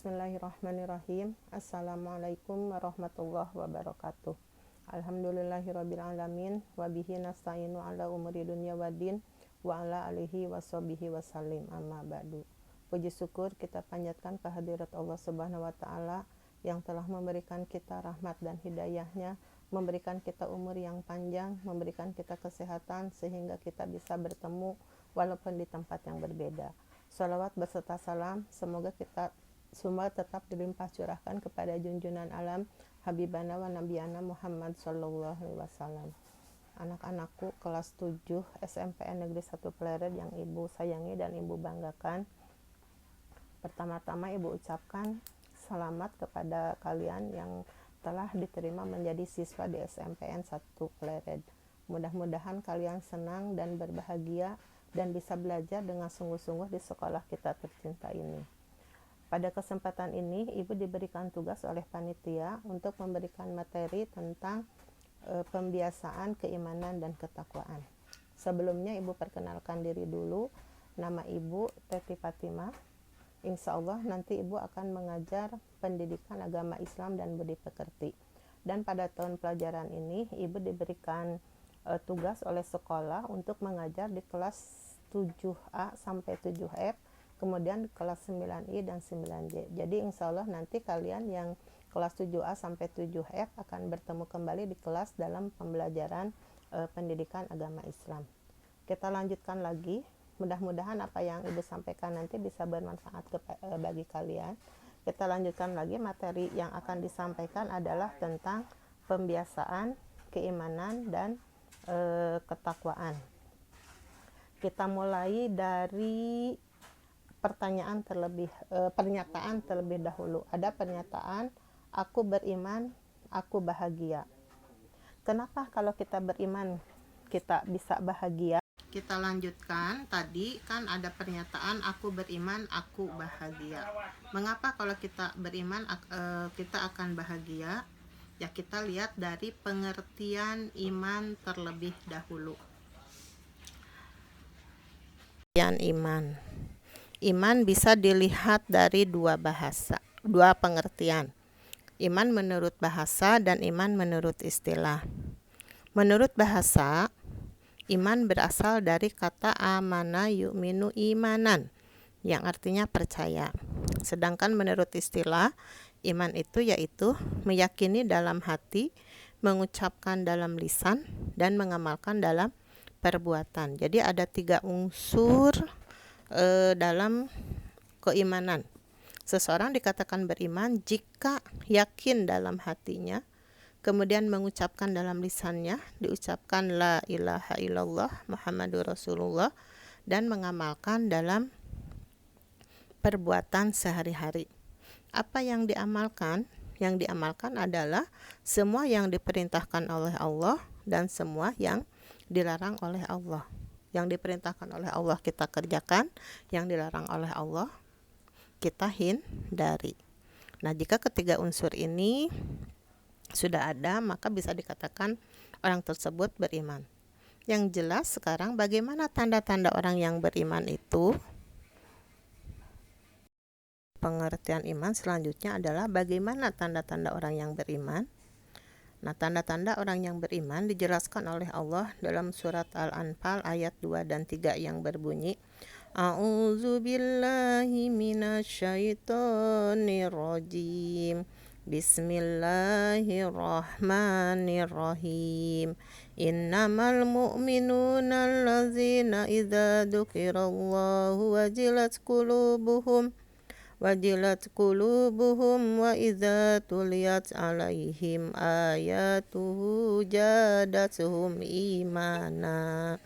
Bismillahirrahmanirrahim. Assalamualaikum warahmatullahi wabarakatuh. Alhamdulillahirrabbilalamin. Wabihi nasta'inu ala umuri dunya waddin. Wa ala alihi washabihi wasallim, amma ba'du. Puji syukur kita panjatkan kehadirat Allah subhanahu wa ta'ala yang telah memberikan kita rahmat dan hidayahnya, memberikan kita umur yang panjang, memberikan kita kesehatan sehingga kita bisa bertemu walaupun di tempat yang berbeda. Salawat beserta salam semoga kita semua tetap dilimpah curahkan kepada junjungan alam Habibana wa Nabiyana Muhammad sallallahu alaihi wasallam. Anak-anakku kelas 7 SMPN Negeri 1 Pleret yang ibu sayangi dan ibu banggakan, pertama-tama ibu ucapkan selamat kepada kalian yang telah diterima menjadi siswa di SMPN 1 Pleret. Mudah-mudahan kalian senang dan berbahagia dan bisa belajar dengan sungguh-sungguh di sekolah kita tercinta ini. Pada kesempatan ini, ibu diberikan tugas oleh panitia untuk memberikan materi tentang pembiasaan keimanan dan ketakwaan. Sebelumnya ibu perkenalkan diri dulu. Nama ibu Teti Fatimah. Insya Allah nanti ibu akan mengajar pendidikan agama Islam dan budi pekerti. Dan pada tahun pelajaran ini, ibu diberikan tugas oleh sekolah untuk mengajar di kelas 7A sampai 7F, kemudian kelas 9I dan 9J. Jadi insya Allah nanti kalian yang kelas 7A sampai 7F akan bertemu kembali di kelas dalam pembelajaran pendidikan agama Islam. Kita lanjutkan lagi. Mudah-mudahan apa yang ibu sampaikan nanti bisa bermanfaat bagi kalian. Kita lanjutkan lagi. Materi yang akan disampaikan adalah tentang pembiasaan keimanan dan ketakwaan. Kita mulai dari pernyataan terlebih dahulu. Ada pernyataan, aku beriman, aku bahagia. Kenapa kalau kita beriman kita bisa bahagia? Kita lanjutkan. Tadi kan ada pernyataan, aku beriman, aku bahagia. Mengapa kalau kita beriman kita akan bahagia? Ya, kita lihat dari pengertian iman terlebih dahulu. Iman bisa dilihat dari dua pengertian. Iman menurut bahasa dan iman menurut istilah. Menurut bahasa, iman berasal dari kata amana yu'minu imanan, yang artinya percaya. Sedangkan menurut istilah, iman itu yaitu meyakini dalam hati, mengucapkan dalam lisan, dan mengamalkan dalam perbuatan. Jadi ada 3 unsur dalam keimanan. Seseorang dikatakan beriman jika yakin dalam hatinya, kemudian mengucapkan dalam lisannya, diucapkan la ilaha illallah Muhammadur Rasulullah, dan mengamalkan dalam perbuatan sehari-hari. Apa yang diamalkan? Yang diamalkan adalah semua yang diperintahkan oleh Allah dan semua yang dilarang oleh Allah. Yang diperintahkan oleh Allah kita kerjakan, yang dilarang oleh Allah kita hindari. Nah, jika ketiga unsur ini sudah ada, maka bisa dikatakan orang tersebut beriman. Yang jelas sekarang bagaimana tanda-tanda orang yang beriman itu? Pengertian iman selanjutnya adalah bagaimana tanda-tanda orang yang beriman. Nah, tanda-tanda orang yang beriman dijelaskan oleh Allah dalam surat Al-Anfal ayat 2 dan 3 yang berbunyi, A'udzubillahi minasyaitonirrajim. Bismillahirrahmanirrahim. Innamal mu'minuna allazina idza dzukirallahu wajilat qulubuhum wa idza tuliyat alaihim ayatuhu zadatuhum imana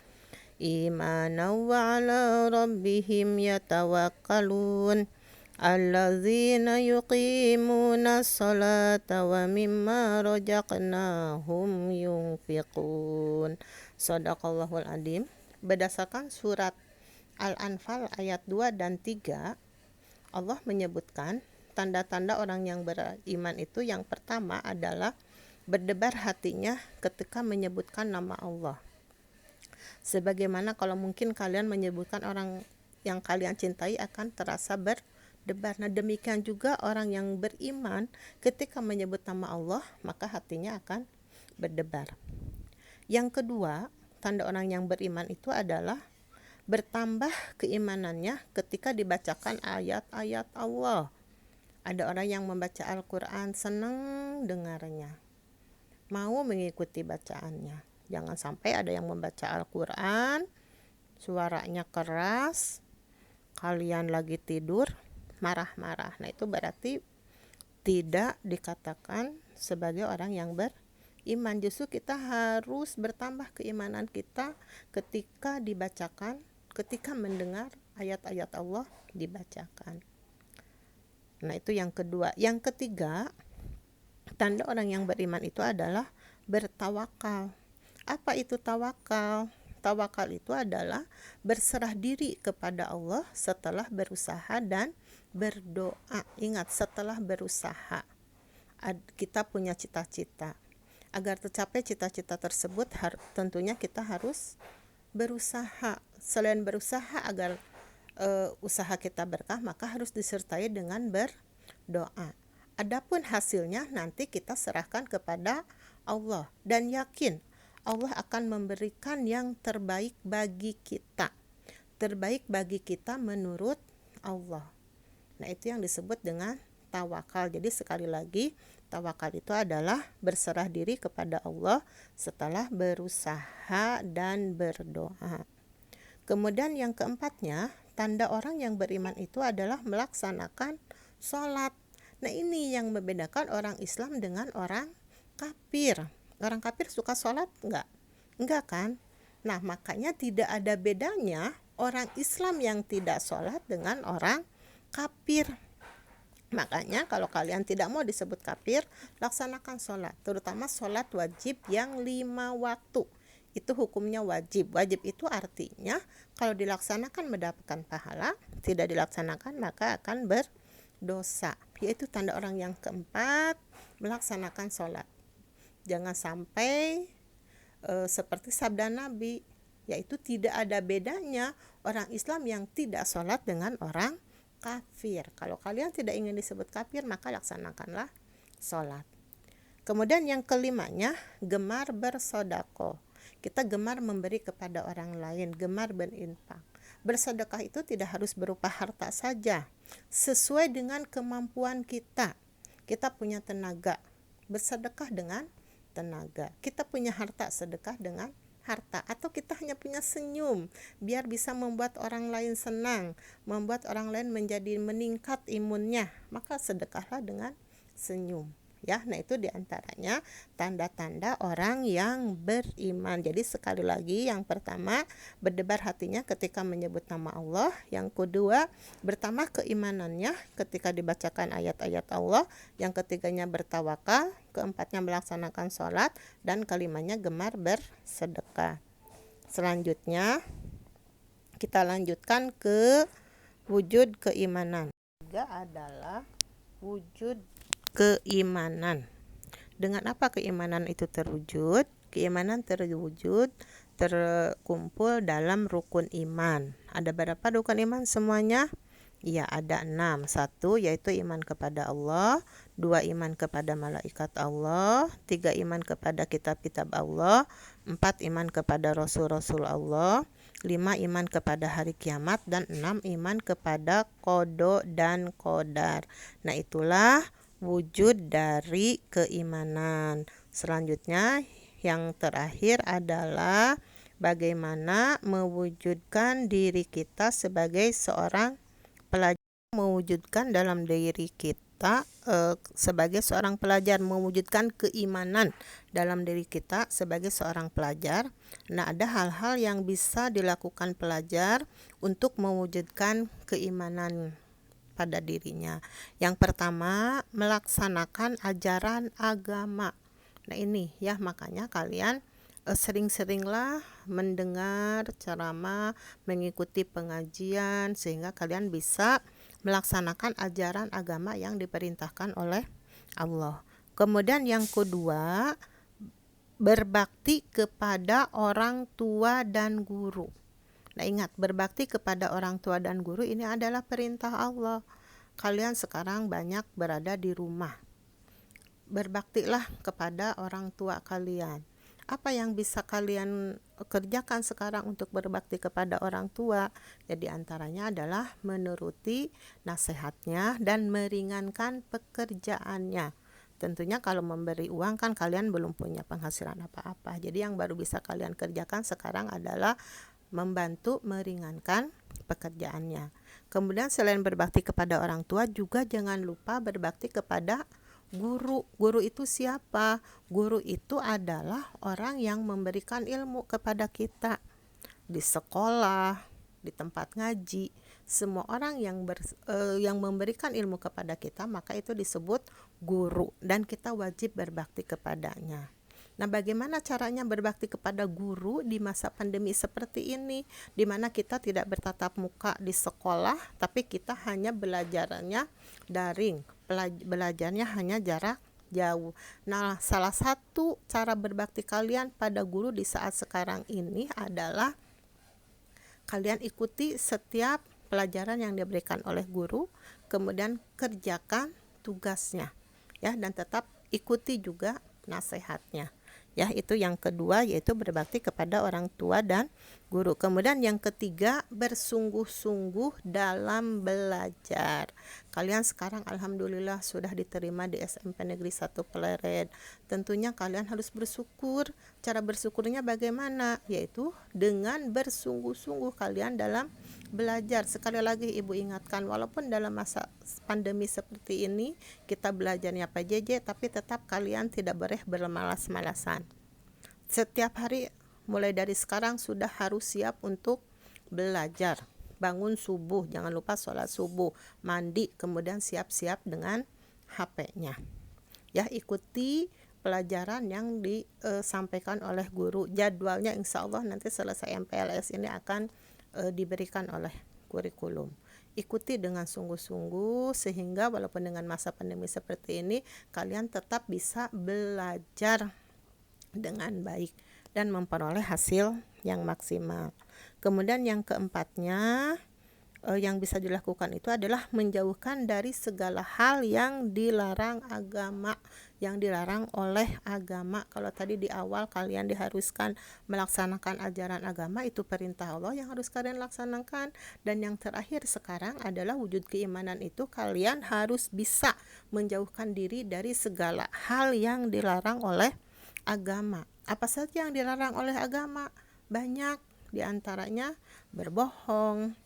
wa ala rabbihim yatawakkalun allazina yuqimuna sholata wa mimma razaqnahum yunfiqun. Shadaqallahul adzim. Berdasarkan surat Al-Anfal ayat 2 dan 3, Allah menyebutkan tanda-tanda orang yang beriman itu yang pertama adalah berdebar hatinya ketika menyebutkan nama Allah. Sebagaimana kalau mungkin kalian menyebutkan orang yang kalian cintai akan terasa berdebar. Nah, demikian juga orang yang beriman ketika menyebut nama Allah, maka hatinya akan berdebar. Yang kedua, tanda orang yang beriman itu adalah bertambah keimanannya ketika dibacakan ayat-ayat Allah. Ada orang yang membaca Al-Quran senang dengarnya, mau mengikuti bacaannya. Jangan sampai ada yang membaca Al-Quran suaranya keras, kalian lagi tidur marah-marah. Nah, itu berarti tidak dikatakan sebagai orang yang beriman. Justru kita harus bertambah keimanan kita ketika dibacakan, ketika mendengar ayat-ayat Allah dibacakan. Nah, itu yang kedua. Yang ketiga, tanda orang yang beriman itu adalah bertawakal. Apa itu tawakal? Tawakal itu adalah berserah diri kepada Allah setelah berusaha dan berdoa. Ingat, setelah berusaha. Kita punya cita-cita. Agar tercapai cita-cita tersebut, tentunya kita harus berusaha. Selain berusaha agar usaha kita berkah, maka harus disertai dengan berdoa. Adapun hasilnya nanti kita serahkan kepada Allah dan yakin Allah akan memberikan yang terbaik bagi kita. Terbaik bagi kita menurut Allah. Nah, itu yang disebut dengan tawakal. Jadi sekali lagi, tawakal itu adalah berserah diri kepada Allah setelah berusaha dan berdoa. Kemudian yang keempatnya, tanda orang yang beriman itu adalah melaksanakan sholat. Nah, ini yang membedakan orang Islam dengan orang kafir. Orang kafir suka sholat? Enggak kan? Nah, makanya tidak ada bedanya orang Islam yang tidak sholat dengan orang kafir. Makanya kalau kalian tidak mau disebut kafir, laksanakan sholat, terutama sholat wajib yang 5 waktu. Itu hukumnya wajib. Wajib itu artinya kalau dilaksanakan mendapatkan pahala, tidak dilaksanakan maka akan berdosa. Yaitu tanda orang yang keempat, melaksanakan sholat. Jangan sampai seperti sabda Nabi, yaitu tidak ada bedanya orang Islam yang tidak sholat dengan orang kafir. Kalau kalian tidak ingin disebut kafir, maka laksanakanlah sholat. Kemudian yang kelimanya, gemar bersodako. Kita gemar memberi kepada orang lain, gemar berinfak. Bersedekah itu tidak harus berupa harta saja, sesuai dengan kemampuan kita. Kita punya tenaga, bersedekah dengan tenaga. Kita punya harta, sedekah dengan harta. Atau kita hanya punya senyum, biar bisa membuat orang lain senang, membuat orang lain menjadi meningkat imunnya, maka sedekahlah dengan senyum. Ya, nah itu diantaranya tanda-tanda orang yang beriman. Jadi sekali lagi, yang pertama, berdebar hatinya ketika menyebut nama Allah. Yang kedua, bertambah keimanannya ketika dibacakan ayat-ayat Allah. Yang ketiganya bertawakal. Keempatnya melaksanakan sholat. Dan kelimanya gemar bersedekah. Selanjutnya kita lanjutkan ke wujud keimanan. Tiga adalah wujud keimanan. Dengan apa keimanan itu terwujud? Keimanan terwujud terkumpul dalam rukun iman. Ada berapa rukun iman semuanya? Ya, ada 6. 1 yaitu iman kepada Allah, 2 iman kepada malaikat Allah, 3 iman kepada kitab-kitab Allah, 4 iman kepada rasul-rasul Allah, 5 iman kepada hari kiamat, dan 6 iman kepada qada dan qadar. Nah, itulah wujud dari keimanan. Selanjutnya yang terakhir adalah bagaimana mewujudkan diri kita sebagai seorang pelajar, mewujudkan dalam diri kita sebagai seorang pelajar, mewujudkan keimanan dalam diri kita sebagai seorang pelajar. Nah, ada hal-hal yang bisa dilakukan pelajar untuk mewujudkan keimanan pada dirinya. Yang pertama, melaksanakan ajaran agama. Nah, ini ya, makanya kalian sering-seringlah mendengar ceramah, mengikuti pengajian, sehingga kalian bisa melaksanakan ajaran agama yang diperintahkan oleh Allah. Kemudian yang kedua, berbakti kepada orang tua dan guru. Nah, ingat, berbakti kepada orang tua dan guru ini adalah perintah Allah. kalian sekarang banyak berada di rumah. Berbaktilah kepada orang tua kalian. Apa yang bisa kalian kerjakan sekarang untuk berbakti kepada orang tua? Ya, di antaranya adalah menuruti nasihatnya dan meringankan pekerjaannya. Tentunya kalau memberi uang kan kalian belum punya penghasilan apa-apa. Jadi yang baru bisa kalian kerjakan sekarang adalah membantu meringankan pekerjaannya. Kemudian selain berbakti kepada orang tua, juga jangan lupa berbakti kepada guru. Guru itu siapa? Guru itu adalah orang yang memberikan ilmu kepada kita di sekolah, di tempat ngaji. Semua orang yang memberikan ilmu kepada kita, maka itu disebut guru dan kita wajib berbakti kepadanya. Nah, bagaimana caranya berbakti kepada guru di masa pandemi seperti ini, di mana kita tidak bertatap muka di sekolah, tapi kita hanya belajarnya daring, belajarnya hanya jarak jauh. Nah, salah satu cara berbakti kalian pada guru di saat sekarang ini adalah kalian ikuti setiap pelajaran yang diberikan oleh guru, kemudian kerjakan tugasnya, ya, dan tetap ikuti juga nasihatnya. Ya, itu yang kedua, yaitu berbakti kepada orang tua dan guru. Kemudian yang ketiga, bersungguh-sungguh dalam belajar. Kalian sekarang alhamdulillah sudah diterima di SMP Negeri 1 Pleret. Tentunya kalian harus bersyukur. Cara bersyukurnya bagaimana? Yaitu dengan bersungguh-sungguh kalian dalam belajar. Sekali lagi ibu ingatkan, walaupun dalam masa pandemi seperti ini kita belajarnya PJJ, tapi tetap kalian tidak boleh bermalas-malasan. Setiap hari mulai dari sekarang sudah harus siap untuk belajar. Bangun subuh, jangan lupa sholat subuh, mandi, kemudian siap-siap dengan HP-nya. Ya, ikuti pelajaran yang disampaikan oleh guru. Jadwalnya insya Allah nanti selesai MPLS ini akan diberikan oleh kurikulum. Ikuti dengan sungguh-sungguh sehingga walaupun dengan masa pandemi seperti ini kalian tetap bisa belajar dengan baik dan memperoleh hasil yang maksimal. Kemudian yang keempatnya, yang bisa dilakukan itu adalah menjauhkan dari segala hal yang dilarang agama, yang dilarang oleh agama. Kalau tadi di awal kalian diharuskan melaksanakan ajaran agama, itu perintah Allah yang harus kalian laksanakan. Dan yang terakhir sekarang adalah wujud keimanan, itu kalian harus bisa menjauhkan diri dari segala hal yang dilarang oleh agama. Apa saja yang dilarang oleh agama? Banyak, diantaranya berbohong,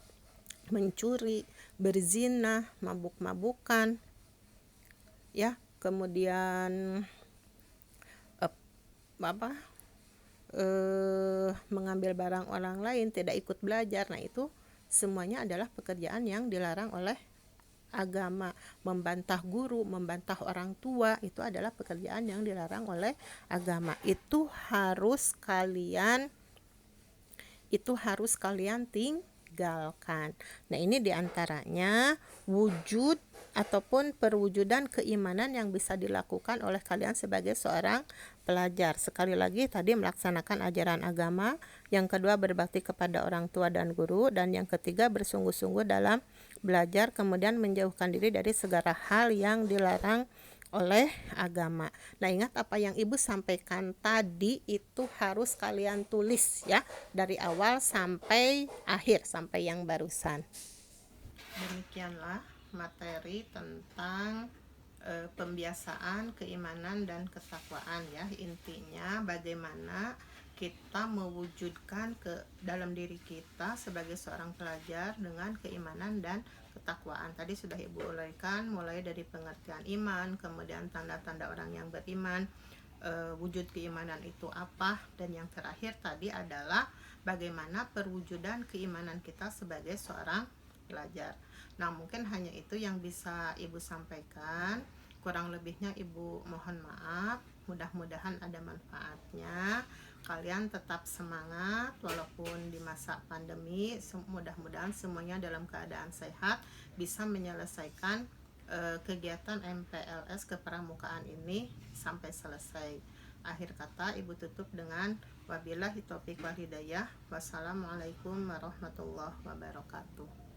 mencuri, berzina, mabuk-mabukan, ya, kemudian mengambil barang orang lain, tidak ikut belajar. Nah, itu semuanya adalah pekerjaan yang dilarang oleh agama. Membantah guru, membantah orang tua, itu adalah pekerjaan yang dilarang oleh agama. Itu harus kalian tinggalkan. Nah, ini diantaranya wujud ataupun perwujudan keimanan yang bisa dilakukan oleh kalian sebagai seorang pelajar. Sekali lagi, tadi melaksanakan ajaran agama, yang kedua berbakti kepada orang tua dan guru, dan yang ketiga bersungguh-sungguh dalam belajar, kemudian menjauhkan diri dari segala hal yang dilarang oleh agama. Nah, ingat apa yang ibu sampaikan tadi itu harus kalian tulis, ya, dari awal sampai akhir, sampai yang barusan. Demikianlah materi tentang pembiasaan keimanan dan ketakwaan, ya. Intinya bagaimana kita mewujudkan ke dalam diri kita sebagai seorang pelajar dengan keimanan dan ketakwaan. Tadi sudah ibu uraikan mulai dari pengertian iman, kemudian tanda-tanda orang yang beriman, wujud keimanan itu apa, dan yang terakhir tadi adalah bagaimana perwujudan keimanan kita sebagai seorang pelajar. Nah, mungkin hanya itu yang bisa ibu sampaikan. Kurang lebihnya ibu mohon maaf. Mudah-mudahan ada manfaatnya. Kalian tetap semangat walaupun di masa pandemi. Mudah-mudahan semuanya dalam keadaan sehat, bisa menyelesaikan kegiatan MPLS kepramukaan ini sampai selesai. Akhir kata ibu tutup dengan wabillahi taufiq wal hidayah. Wassalamualaikum warahmatullahi wabarakatuh.